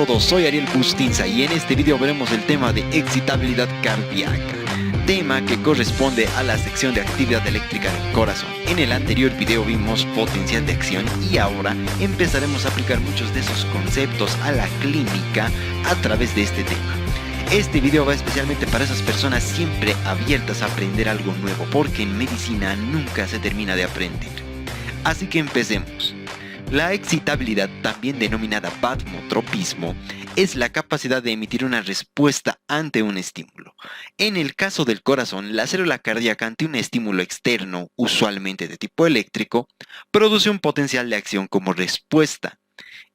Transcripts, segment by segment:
todos, soy Ariel Bustinza y en este video veremos el tema de excitabilidad cardíaca, tema que corresponde a la sección de actividad eléctrica del corazón. En el anterior video vimos potencial de acción y ahora empezaremos a aplicar muchos de esos conceptos a la clínica a través de este tema. Este video va especialmente para esas personas siempre abiertas a aprender algo nuevo, porque en medicina nunca se termina de aprender. Así que empecemos. La excitabilidad, también denominada batmotropismo, es la capacidad de emitir una respuesta ante un estímulo. En el caso del corazón, la célula cardíaca ante un estímulo externo, usualmente de tipo eléctrico, produce un potencial de acción como respuesta.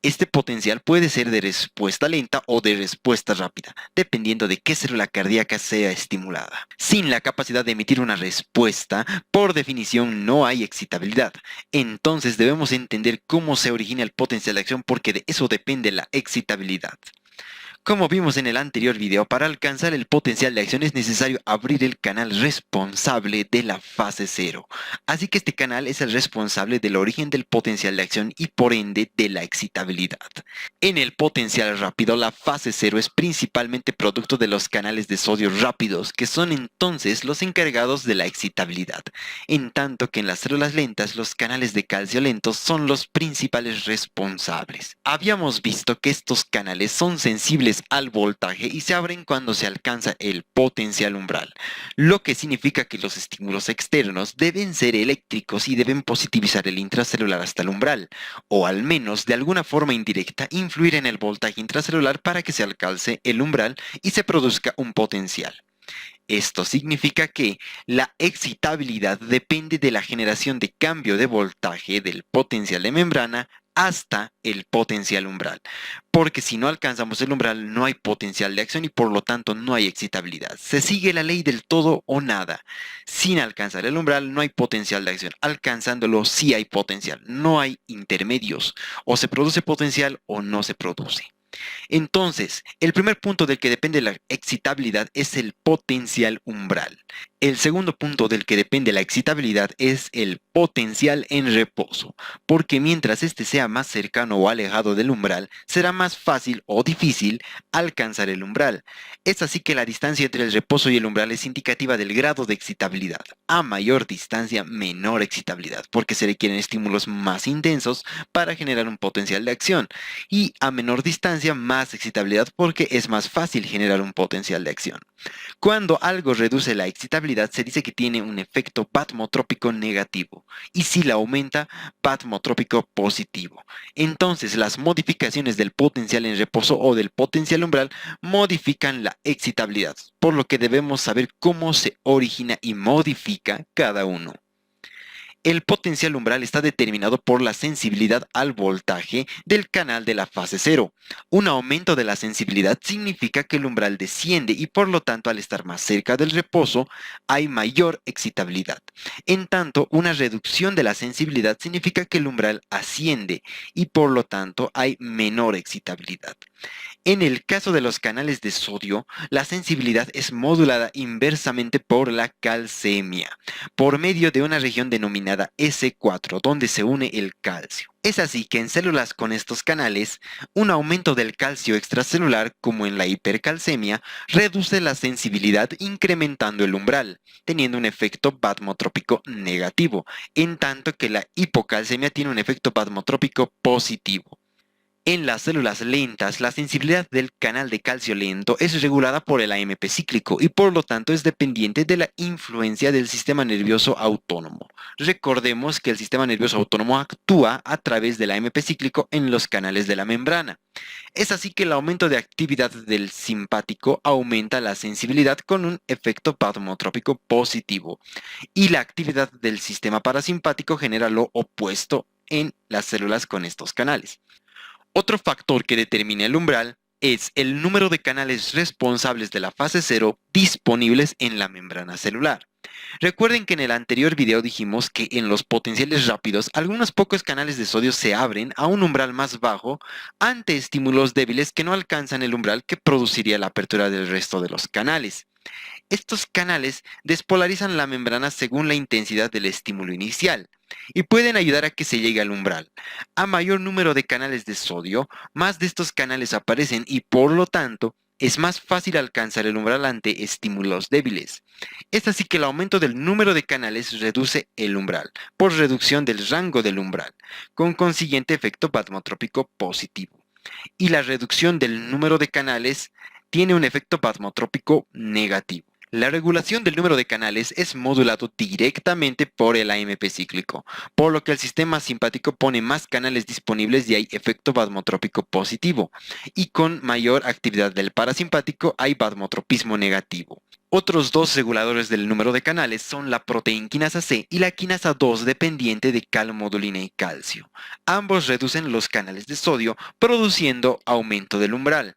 Este potencial puede ser de respuesta lenta o de respuesta rápida, dependiendo de qué célula cardíaca sea estimulada. Sin la capacidad de emitir una respuesta, por definición no hay excitabilidad. Entonces debemos entender cómo se origina el potencial de acción, porque de eso depende la excitabilidad. Como vimos en el anterior video, para alcanzar el potencial de acción es necesario abrir el canal responsable de la fase 0. Así que este canal es el responsable del origen del potencial de acción y por ende de la excitabilidad. En el potencial rápido, la fase 0 es principalmente producto de los canales de sodio rápidos, que son entonces los encargados de la excitabilidad. En tanto que en las células lentas, los canales de calcio lentos son los principales responsables. Habíamos visto que estos canales son sensibles al voltaje y se abren cuando se alcanza el potencial umbral, lo que significa que los estímulos externos deben ser eléctricos y deben positivizar el intracelular hasta el umbral, o al menos de alguna forma indirecta influir en el voltaje intracelular para que se alcance el umbral y se produzca un potencial. Esto significa que la excitabilidad depende de la generación de cambio de voltaje del potencial de membrana hasta el potencial umbral, porque si no alcanzamos el umbral no hay potencial de acción y por lo tanto no hay excitabilidad. Se sigue la ley del todo o nada. Sin alcanzar el umbral no hay potencial de acción, alcanzándolo sí hay potencial, no hay intermedios, o se produce potencial o no se produce. Entonces, el primer punto del que depende la excitabilidad es el potencial umbral. El segundo punto del que depende la excitabilidad es el potencial en reposo, porque mientras este sea más cercano o alejado del umbral, será más fácil o difícil alcanzar el umbral. Es así que la distancia entre el reposo y el umbral es indicativa del grado de excitabilidad. A mayor distancia, menor excitabilidad, porque se requieren estímulos más intensos para generar un potencial de acción, y a menor distancia, más excitabilidad, porque es más fácil generar un potencial de acción. Cuando algo reduce la excitabilidad, se dice que tiene un efecto batmotrópico negativo, y si la aumenta, batmotrópico positivo. Entonces, las modificaciones del potencial en reposo o del potencial umbral modifican la excitabilidad, por lo que debemos saber cómo se origina y modifica cada uno. El potencial umbral está determinado por la sensibilidad al voltaje del canal de la fase 0. Un aumento de la sensibilidad significa que el umbral desciende y por lo tanto al estar más cerca del reposo hay mayor excitabilidad. En tanto, una reducción de la sensibilidad significa que el umbral asciende y por lo tanto hay menor excitabilidad. En el caso de los canales de sodio, la sensibilidad es modulada inversamente por la calcemia, por medio de una región denominada S4, donde se une el calcio. Es así que en células con estos canales, un aumento del calcio extracelular, como en la hipercalcemia, reduce la sensibilidad incrementando el umbral, teniendo un efecto batmotrópico negativo, en tanto que la hipocalcemia tiene un efecto batmotrópico positivo. En las células lentas, la sensibilidad del canal de calcio lento es regulada por el AMP cíclico y por lo tanto es dependiente de la influencia del sistema nervioso autónomo. Recordemos que el sistema nervioso autónomo actúa a través del AMP cíclico en los canales de la membrana. Es así que el aumento de actividad del simpático aumenta la sensibilidad con un efecto batmotrópico positivo y la actividad del sistema parasimpático genera lo opuesto en las células con estos canales. Otro factor que determina el umbral es el número de canales responsables de la fase 0 disponibles en la membrana celular. Recuerden que en el anterior video dijimos que en los potenciales rápidos algunos pocos canales de sodio se abren a un umbral más bajo ante estímulos débiles que no alcanzan el umbral que produciría la apertura del resto de los canales. Estos canales despolarizan la membrana según la intensidad del estímulo inicial y pueden ayudar a que se llegue al umbral. A mayor número de canales de sodio, más de estos canales aparecen y por lo tanto es más fácil alcanzar el umbral ante estímulos débiles. Es así que el aumento del número de canales reduce el umbral, por reducción del rango del umbral, con consiguiente efecto plasmotrópico positivo. Y la reducción del número de canales tiene un efecto plasmotrópico negativo. La regulación del número de canales es modulado directamente por el AMP cíclico, por lo que el sistema simpático pone más canales disponibles y hay efecto plasmotrópico positivo, y con mayor actividad del parasimpático hay plasmotropismo negativo. Otros dos reguladores del número de canales son la proteinquinasa C y la quinasa 2 dependiente de calmodulina y calcio. Ambos reducen los canales de sodio, produciendo aumento del umbral.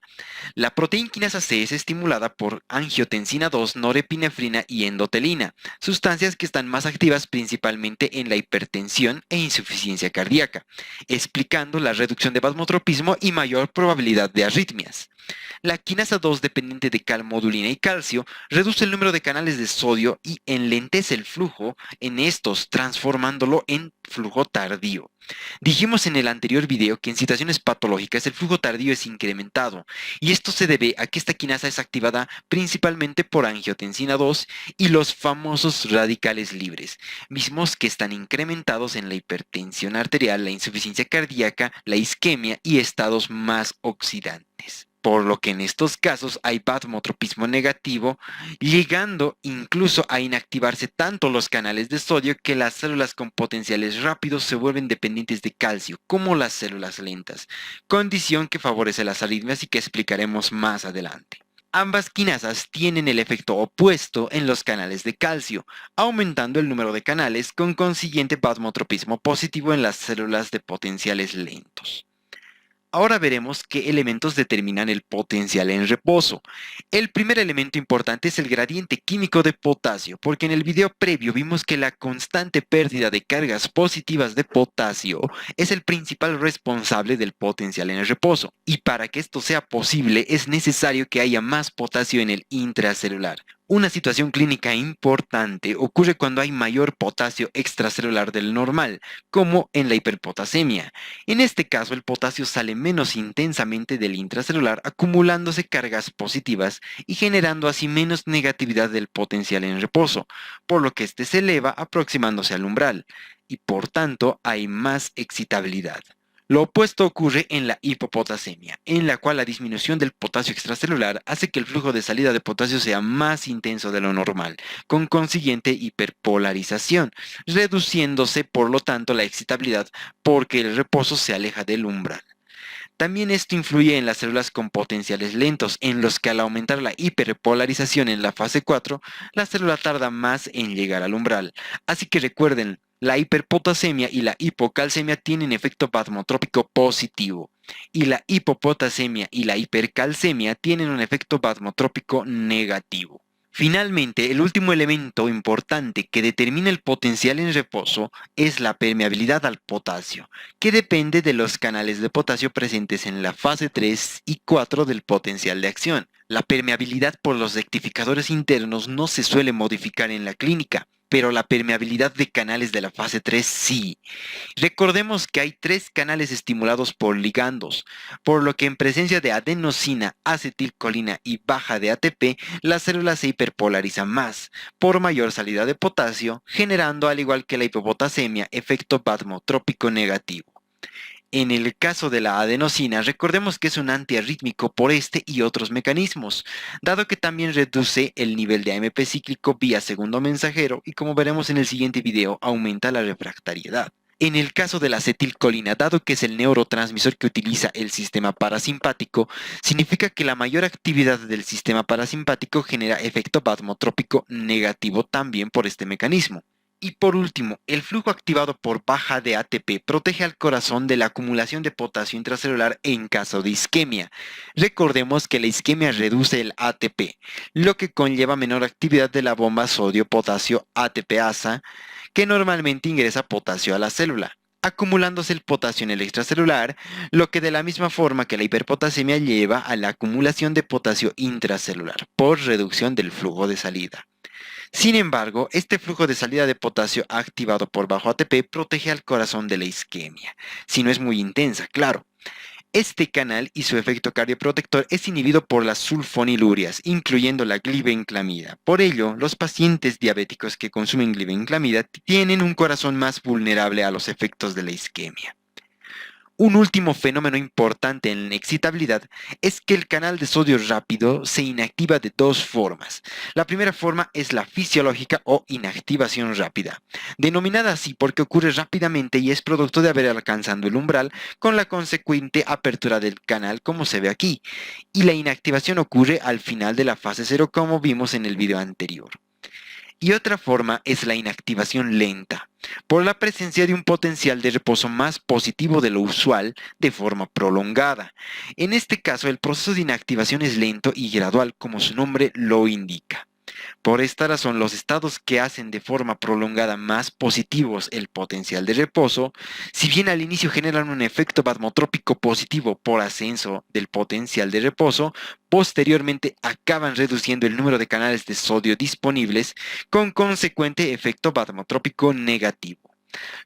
La proteinquinasa C es estimulada por angiotensina 2, norepinefrina y endotelina, sustancias que están más activas principalmente en la hipertensión e insuficiencia cardíaca, explicando la reducción de plasmotropismo y mayor probabilidad de arritmias. La quinasa 2 dependiente de calmodulina y calcio reduce el número de canales de sodio y enlentece el flujo en estos, transformándolo en flujo tardío. Dijimos en el anterior video que en situaciones patológicas el flujo tardío es incrementado, y esto se debe a que esta quinasa es activada principalmente por angiotensina 2 y los famosos radicales libres, mismos que están incrementados en la hipertensión arterial, la insuficiencia cardíaca, la isquemia y estados más oxidantes. Por lo que en estos casos hay plasmotropismo negativo, llegando incluso a inactivarse tanto los canales de sodio que las células con potenciales rápidos se vuelven dependientes de calcio, como las células lentas, condición que favorece las arritmias y que explicaremos más adelante. Ambas quinasas tienen el efecto opuesto en los canales de calcio, aumentando el número de canales con consiguiente plasmotropismo positivo en las células de potenciales lentos. Ahora veremos qué elementos determinan el potencial en reposo. El primer elemento importante es el gradiente químico de potasio, porque en el video previo vimos que la constante pérdida de cargas positivas de potasio es el principal responsable del potencial en el reposo. Y para que esto sea posible es necesario que haya más potasio en el intracelular. Una situación clínica importante ocurre cuando hay mayor potasio extracelular del normal, como en la hiperpotasemia. En este caso, el potasio sale menos intensamente del intracelular, acumulándose cargas positivas y generando así menos negatividad del potencial en reposo, por lo que este se eleva aproximándose al umbral, y por tanto hay más excitabilidad. Lo opuesto ocurre en la hipopotasemia, en la cual la disminución del potasio extracelular hace que el flujo de salida de potasio sea más intenso de lo normal, con consiguiente hiperpolarización, reduciéndose por lo tanto la excitabilidad porque el reposo se aleja del umbral. También esto influye en las células con potenciales lentos, en los que al aumentar la hiperpolarización en la fase 4, la célula tarda más en llegar al umbral. Así que recuerden, la hiperpotasemia y la hipocalcemia tienen efecto plasmotrópico positivo, y la hipopotasemia y la hipercalcemia tienen un efecto plasmotrópico negativo. Finalmente, el último elemento importante que determina el potencial en reposo es la permeabilidad al potasio, que depende de los canales de potasio presentes en la fase 3 y 4 del potencial de acción. La permeabilidad por los rectificadores internos no se suele modificar en la clínica, pero la permeabilidad de canales de la fase 3 sí. Recordemos que hay 3 canales estimulados por ligandos, por lo que en presencia de adenosina, acetilcolina y baja de ATP, la célula se hiperpolariza más, por mayor salida de potasio, generando al igual que la hipopotasemia efecto plasmotrópico negativo. En el caso de la adenosina, recordemos que es un antiarrítmico por este y otros mecanismos, dado que también reduce el nivel de AMP cíclico vía segundo mensajero y como veremos en el siguiente video, aumenta la refractariedad. En el caso de la acetilcolina, dado que es el neurotransmisor que utiliza el sistema parasimpático, significa que la mayor actividad del sistema parasimpático genera efecto plasmotrópico negativo también por este mecanismo. Y por último, el flujo activado por baja de ATP protege al corazón de la acumulación de potasio intracelular en caso de isquemia. Recordemos que la isquemia reduce el ATP, lo que conlleva menor actividad de la bomba sodio-potasio ATPasa, que normalmente ingresa potasio a la célula. acumulándose el potasio en el extracelular, lo que de la misma forma que la hiperpotasemia lleva a la acumulación de potasio intracelular por reducción del flujo de salida. Sin embargo, este flujo de salida de potasio activado por bajo ATP protege al corazón de la isquemia, si no es muy intensa, claro. Este canal y su efecto cardioprotector es inhibido por las sulfonilurias, incluyendo la glibenclamida. Por ello, los pacientes diabéticos que consumen glibenclamida tienen un corazón más vulnerable a los efectos de la isquemia. Un último fenómeno importante en la excitabilidad es que el canal de sodio rápido se inactiva de dos formas. La primera forma es la fisiológica o inactivación rápida, denominada así porque ocurre rápidamente y es producto de haber alcanzado el umbral con la consecuente apertura del canal como se ve aquí, y la inactivación ocurre al final de la fase 0 como vimos en el video anterior. Y otra forma es la inactivación lenta, por la presencia de un potencial de reposo más positivo de lo usual de forma prolongada. En este caso, el proceso de inactivación es lento y gradual, como su nombre lo indica. Por esta razón, los estados que hacen de forma prolongada más positivos el potencial de reposo, si bien al inicio generan un efecto vasmotrópico positivo por ascenso del potencial de reposo, posteriormente acaban reduciendo el número de canales de sodio disponibles con consecuente efecto vasmotrópico negativo.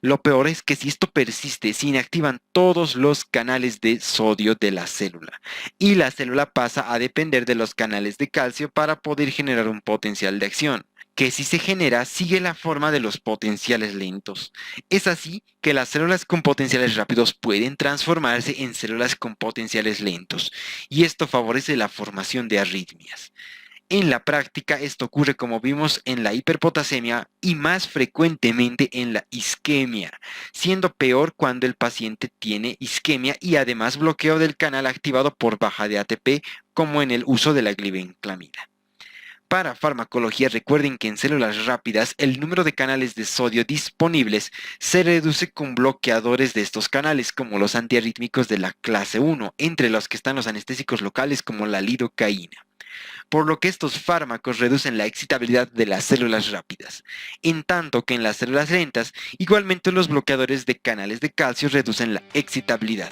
Lo peor es que si esto persiste, se inactivan todos los canales de sodio de la célula y la célula pasa a depender de los canales de calcio para poder generar un potencial de acción, que si se genera sigue la forma de los potenciales lentos. Es así que las células con potenciales rápidos pueden transformarse en células con potenciales lentos y esto favorece la formación de arritmias. En la práctica esto ocurre como vimos en la hiperpotasemia y más frecuentemente en la isquemia, siendo peor cuando el paciente tiene isquemia y además bloqueo del canal activado por baja de ATP como en el uso de la glibenclamida. Para farmacología recuerden que en células rápidas el número de canales de sodio disponibles se reduce con bloqueadores de estos canales como los antiarrítmicos de la clase 1, entre los que están los anestésicos locales como la lidocaína, por lo que estos fármacos reducen la excitabilidad de las células rápidas, en tanto que en las células lentas igualmente los bloqueadores de canales de calcio reducen la excitabilidad,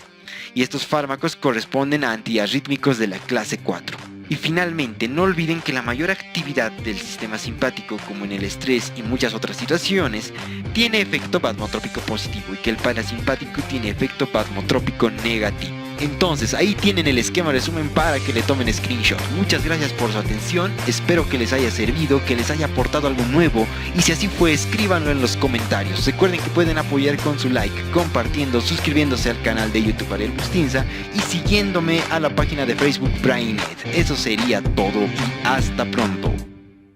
y estos fármacos corresponden a antiarrítmicos de la clase 4. Y finalmente, no olviden que la mayor actividad del sistema simpático, como en el estrés y muchas otras situaciones, tiene efecto vasmotrópico positivo y que el parasimpático tiene efecto vasmotrópico negativo. Entonces, ahí tienen el esquema resumen para que le tomen screenshot. Muchas gracias por su atención, espero que les haya servido, que les haya aportado algo nuevo y si así fue, escríbanlo en los comentarios. Recuerden que pueden apoyar con su like, compartiendo, suscribiéndose al canal de YouTube Ariel Bustinza y siguiéndome a la página de Facebook Brainet. Eso sería todo y hasta pronto.